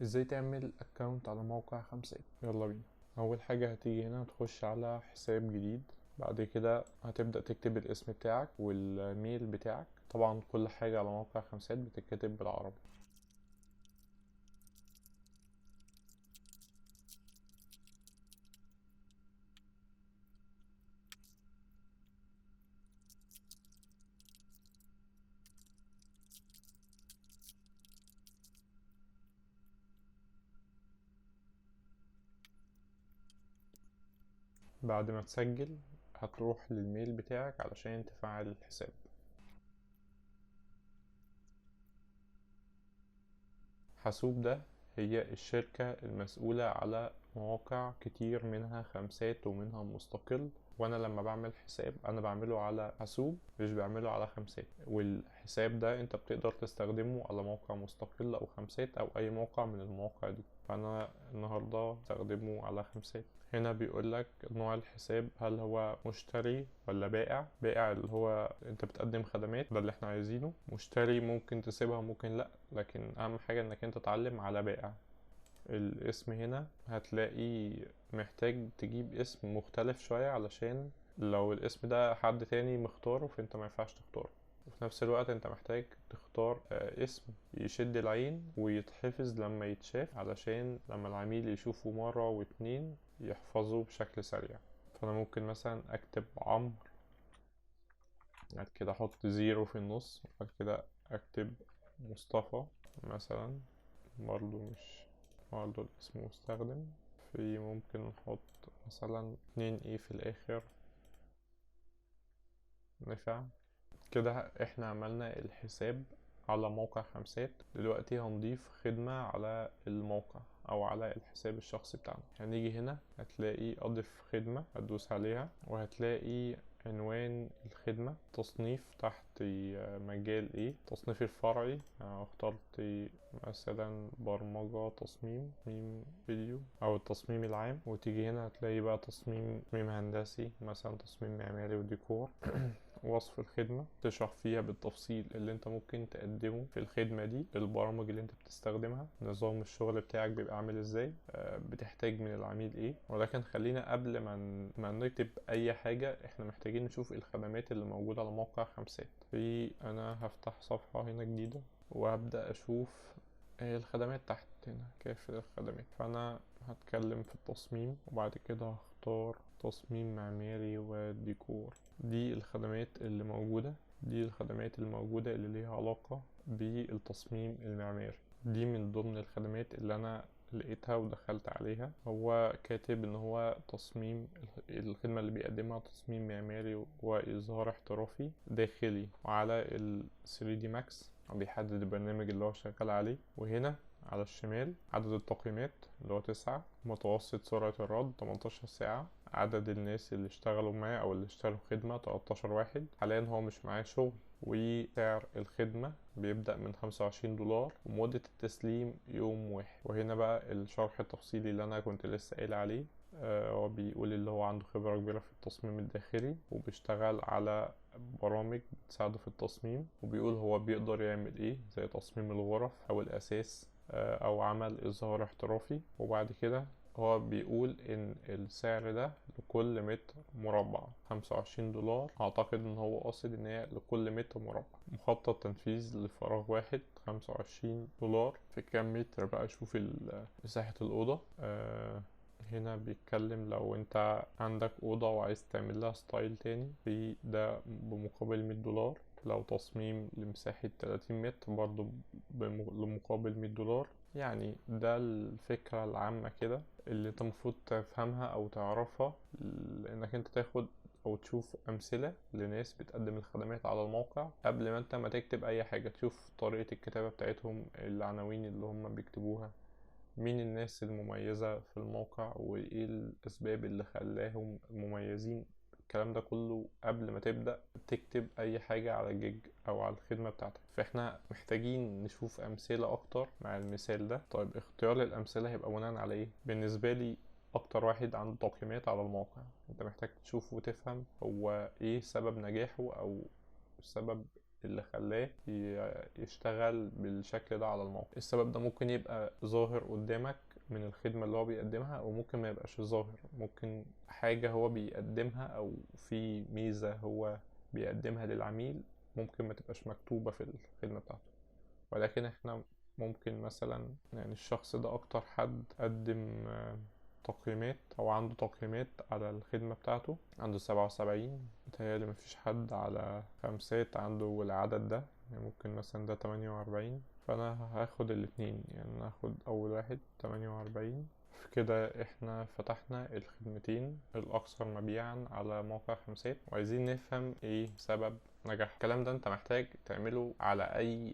ازاي تعمل اكونت على موقع خمسات؟ يلا بينا. اول حاجة هتيجي هنا تخش على حساب جديد، بعد كده هتبدأ تكتب الاسم بتاعك والميل بتاعك. طبعا كل حاجة على موقع خمسات بتتكتب بالعربي. بعد ما تسجل هتروح للميل بتاعك علشان تفعل الحساب. حاسوب ده هي الشركة المسؤولة على مواقع كتير، منها خمسات ومنها مستقل. وانا لما بعمل حساب انا بعمله على حاسوب، مش بعمله على خمسات. والحساب ده انت بتقدر تستخدمه على موقع مستقل او خمسات او اي موقع من المواقع دي. فانا النهاردة استخدمه على خمسات. هنا بيقولك نوع الحساب، هل هو مشتري ولا بائع. بائع اللي هو انت بتقدم خدمات، ده اللي احنا عايزينه. مشتري ممكن تسيبها ممكن لا، لكن اهم حاجة انك انت تتعلم على بائع. الاسم هنا هتلاقي محتاج تجيب اسم مختلف شوية، علشان لو الاسم ده حد تاني مختاره فانت ما ينفعش تختاره. وفي نفس الوقت انت محتاج تختار اسم يشد العين ويتحفظ لما يتشاف، علشان لما العميل يشوفه مرة واتنين يحفظه بشكل سريع. فانا ممكن مثلا اكتب عمرو، بعد كده احط زيرو في النص، بعد كده اكتب مصطفى مثلا. برضو الاسم مستخدم. في ممكن نحط مثلا 2 في الاخر، نفع. كده احنا عملنا الحساب على موقع خمسات. دلوقتي هنضيف خدمة على الموقع او على الحساب الشخصي بتاعنا. هنيجي هنا هتلاقي اضف خدمة، هتدوس عليها وهتلاقي عنوان الخدمة، تصنيف تحت مجال ايه، تصنيف الفرعي. اخترت مثلا برمجة، تصميم فيديو، او التصميم العام. وتيجي هنا هتلاقي بقى تصميم هندسي، مثلا تصميم معماري وديكور. وصف الخدمة تشرح فيها بالتفصيل اللي انت ممكن تقدمه في الخدمة دي، البرامج اللي انت بتستخدمها، نظام الشغل بتاعك بيبقى عامل ازاي، بتحتاج من العميل ايه. ولكن خلينا قبل ما نكتب اي حاجة، احنا محتاجين نشوف الخدمات اللي موجودة على موقع خمسات. انا هفتح صفحة هنا جديدة وهبدأ اشوف الخدمات تحت هنا، كافة الخدمات. فانا هتكلم في التصميم، وبعد كده هختار تصميم معماري وديكور. دي الخدمات اللي موجودة، اللي ليها علاقة بالتصميم المعماري. دي من ضمن الخدمات اللي انا لقيتها ودخلت عليها. هو كاتب ان هو تصميم، الخدمة اللي بيقدمها تصميم معماري وإظهار احترافي داخلي وعلى ال 3D Max، بيحدد البرنامج اللي هو شغال عليه. وهنا على الشمال عدد التقييمات اللي هو 9، متوسط سرعة الرد 18 ساعة، عدد الناس اللي اشتغلوا معاه او اللي اشتروا خدمة 13 واحد. حاليا هو مش معاه شغل. وسعر الخدمة بيبدأ من $25، ومدة التسليم يوم واحد. وهنا بقى الشرح التفصيلي اللي انا كنت لسه قايل عليه. هو بيقول اللي هو عنده خبرة كبيرة في التصميم الداخلي، وبيشتغل على برامج بتساعده في التصميم. وبيقول هو بيقدر يعمل ايه، زي تصميم الغرف او الاساس، او عمل اظهار احترافي. وبعد كده هو بيقول ان السعر ده لكل متر مربع $25. اعتقد ان هو قاصد ان هي لكل متر مربع. مخطط تنفيذ لفراغ واحد $25. في كام متر بقى؟ شوف مساحة الأوضة. هنا بيتكلم لو انت عندك أوضة وعايز تعمل لها ستايل تاني، في ده بمقابل $100. لو تصميم لمساحة 30 متر برضو لمقابل $100. يعني ده الفكرة العامة كده اللي انت المفروض تفهمها او تعرفها، لانك انت تاخد او تشوف امثلة لناس بتقدم الخدمات على الموقع قبل ما انت ما تكتب اي حاجة. تشوف طريقة الكتابة بتاعتهم، العناوين اللي هم بيكتبوها، مين الناس المميزة في الموقع، وايه الاسباب اللي خلاهم مميزين. الكلام ده كله قبل ما تبدأ تكتب اي حاجة على جيج او على الخدمة بتاعتك. فاحنا محتاجين نشوف امثلة اكتر مع المثال ده. طيب اختيار الامثلة هيبقى بناء على ايه؟ بالنسبة لي اكتر واحد عنده تقييمات على الموقع، انت محتاج تشوف وتفهم هو ايه سبب نجاحه او سبب اللي خلاه يشتغل بالشكل ده على الموقع. السبب ده ممكن يبقى ظاهر قدامك من الخدمة اللي هو بيقدمها، او ممكن ما يبقاش ظاهر، ممكن حاجة هو بيقدمها او في ميزة هو بيقدمها للعميل ممكن ما تبقاش مكتوبة في الخدمة بتاعته. ولكن احنا ممكن مثلا يعني الشخص ده اكتر حد قدم تقييمات او عنده تقييمات على الخدمة بتاعته، عنده 77. متهيألي مفيش حد على 5 عنده العدد ده، يعني ممكن مثلا ده 48. فانا هاخد الاتنين، يعني انا هاخد اول واحد 48. كده احنا فتحنا الخدمتين الاكثر مبيعا على موقع 5، وعايزين نفهم ايه سبب نجاح. الكلام ده انت محتاج تعمله على اي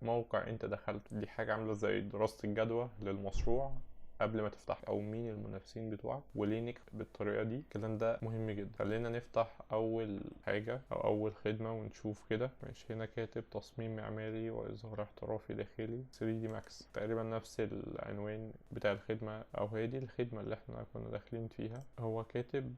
موقع انت دخلت. دي حاجة عاملة زي دراسة الجدوى للمشروع قبل ما تفتح، او مين المنافسين بتوعك وليه نجح بالطريقه دي. الكلام ده مهم جدا. خلينا نفتح اول حاجه او اول خدمه ونشوف كده. ماشي، هنا كاتب تصميم معماري واظهار احترافي داخلي 3D ماكس، تقريبا نفس العنوان بتاع الخدمه، او هي دي الخدمه اللي احنا كنا داخلين فيها. هو كاتب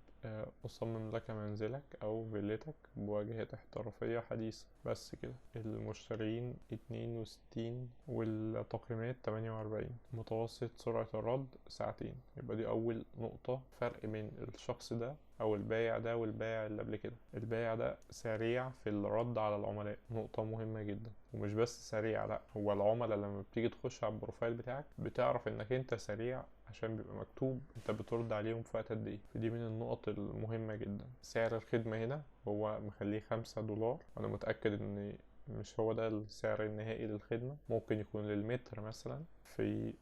أصمم لك منزلك أو فيلتك بواجهة احترافية حديثة. بس كده. المشترين 62 والتقييمات 48. متوسط سرعة الرد 2 ساعات. يبقى دي أول نقطة فرق بين الشخص ده أو البايع ده والبايع اللي قبل كده. البايع ده سريع في الرد على العملاء، نقطة مهمة جدا. ومش بس سريع، لأ، هو العملاء لما بتيجي تخش على البروفايل بتاعك بتعرف إنك أنت سريع عشان بيبقى مكتوب انت بترد عليهم في وقت قد ايه. فدي من النقط المهمة جدا. سعر الخدمة هنا هو مخليه $5. انا متأكد ان مش هو ده السعر النهائي للخدمة، ممكن يكون للمتر مثلا. في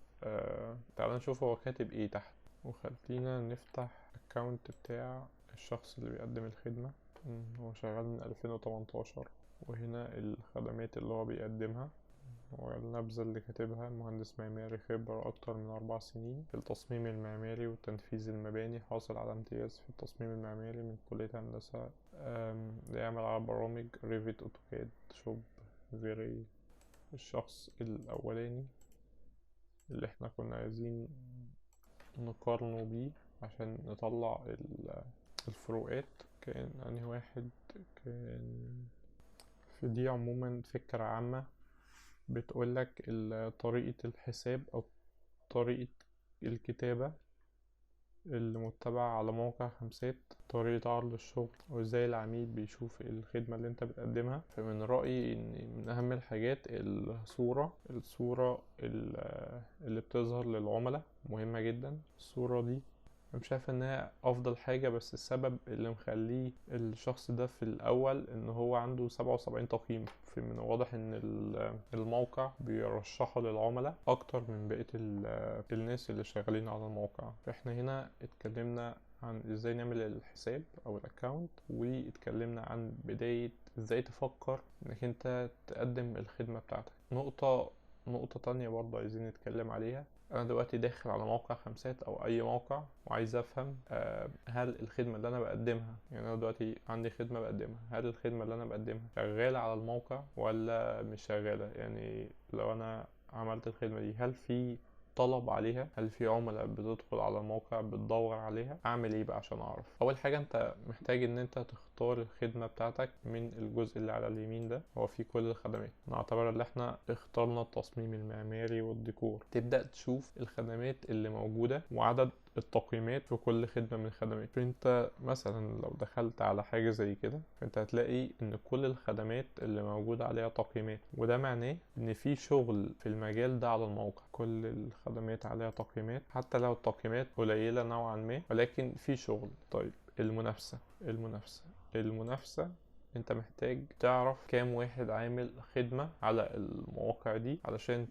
تعال نشوف هو كاتب ايه تحت. وخلينا نفتح الاكونت بتاع الشخص اللي بيقدم الخدمة. هو شغال من 2018. وهنا الخدمات اللي هو بيقدمها، والنبذة اللي كاتبها: مهندس معماري خبرة أكتر من 4 سنين في التصميم المعماري وتنفيذ المباني، حاصل على امتياز في التصميم المعماري من كلية هندسة، بيعمل على برامج ريفيت، أوتوكاد، شوب، فيري. الشخص الأولاني اللي احنا كنا عايزين نقارنه بيه عشان نطلع الفروقات، كان أنهي واحد؟ كان في دي عموما فكرة عامة بتقولك طريقة الحساب أو طريقة الكتابة المتبعة على موقع 5، طريقة عرض الشغل، وازاي العميل بيشوف الخدمة اللي انت بتقدمها. فمن رأيي ان من اهم الحاجات الصورة اللي بتظهر للعملاء مهمة جدا. الصورة دي مش شايف انها افضل حاجة، بس السبب اللي مخليه الشخص ده في الاول ان هو عنده 77 تقييم. من واضح ان الموقع بيرشحه للعملاء اكتر من بقية الناس اللي شغالين على الموقع. فاحنا هنا اتكلمنا عن ازاي نعمل الحساب او الاكاونت، واتكلمنا عن بداية ازاي تفكر انك انت تقدم الخدمة بتاعتك. نقطة تانية برضه عايزين نتكلم عليها. انا دلوقتي داخل على موقع 5 او اي موقع وعايز افهم هل الخدمة اللي انا بقدمها، يعني انا دلوقتي عندي خدمة بقدمها، هل الخدمة اللي انا بقدمها شغالة على الموقع ولا مش شغالة؟ يعني لو انا عملت الخدمة دي هل في طلب عليها؟ هل في عملاء بتدخل على الموقع بتدور عليها؟ اعمل ايه بقى عشان اعرف؟ اول حاجة انت محتاج ان انت تختار الخدمة بتاعتك. من الجزء اللي على اليمين ده هو فيه كل الخدمات. نعتبر ان احنا اخترنا التصميم المعماري والديكور. تبدأ تشوف الخدمات اللي موجودة وعدد التقييمات في كل خدمة من الخدمات. فانت مثلا لو دخلت على حاجة زي كده فانت هتلاقي ان كل الخدمات اللي موجودة عليها تقييمات، وده معناه ان في شغل في المجال ده على الموقع. كل الخدمات عليها تقييمات حتى لو التقييمات قليلة نوعا ما، ولكن في شغل. طيب المنافسة انت محتاج تعرف كام واحد عامل خدمة على المواقع دي علشان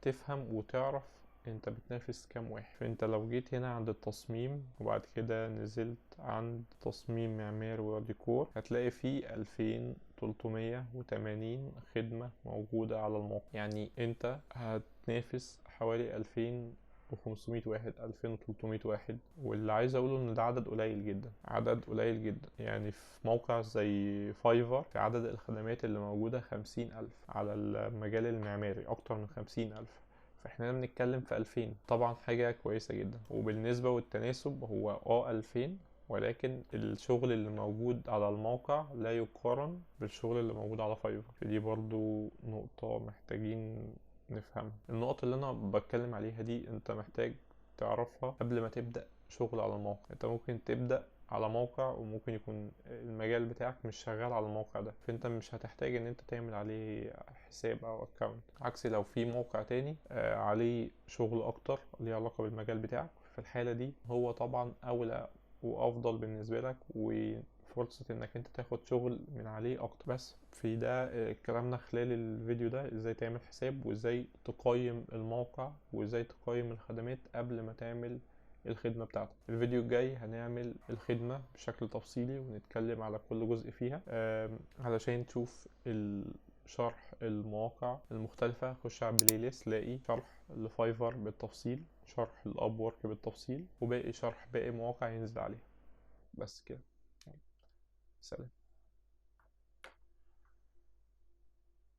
تفهم وتعرف انت بتنافس كام واحد. فانت لو جيت هنا عند التصميم وبعد كده نزلت عند تصميم معماري وديكور هتلاقي فيه 2380 خدمة موجودة على الموقع. يعني انت هتنافس حوالي 2500 واحد، 2300 واحد. واللي عايز اقوله ان ده عدد قليل جدا، عدد قليل جدا. يعني في موقع زي فايفر في عدد الخدمات اللي موجودة 50,000 على المجال المعماري، اكتر من 50,000. فاحنا بنتكلم في 2000، طبعا حاجة كويسة جدا. وبالنسبة والتناسب هو 2000 ولكن الشغل اللي موجود على الموقع لا يقارن بالشغل اللي موجود على فايفر. دي برضو نقطة محتاجين نفهمها. النقط اللي انا بتكلم عليها دي انت محتاج تعرفها قبل ما تبدأ شغل على الموقع. انت ممكن تبدأ على موقع وممكن يكون المجال بتاعك مش شغال على الموقع ده، فانت مش هتحتاج ان انت تعمل عليه حساب او اكونت. عكس لو في موقع تاني عليه شغل اكتر ليه علاقة بالمجال بتاعك، في الحالة دي هو طبعا اولى وافضل بالنسبة لك، وفرصة انك انت تاخد شغل من عليه اكتر. بس في ده كلامنا خلال الفيديو ده ازاي تعمل حساب، وازاي تقيم الموقع، وازاي تقيم الخدمات قبل ما تعمل الخدمة بتاعتك. الفيديو الجاي هنعمل الخدمة بشكل تفصيلي ونتكلم على كل جزء فيها. علشان تشوف شرح المواقع المختلفة خش على البلاي ليست، لاقي شرح لفايفر بالتفصيل، شرح الاب وورك بالتفصيل، وباقي شرح باقي مواقع ينزل عليها. بس كده، سلام.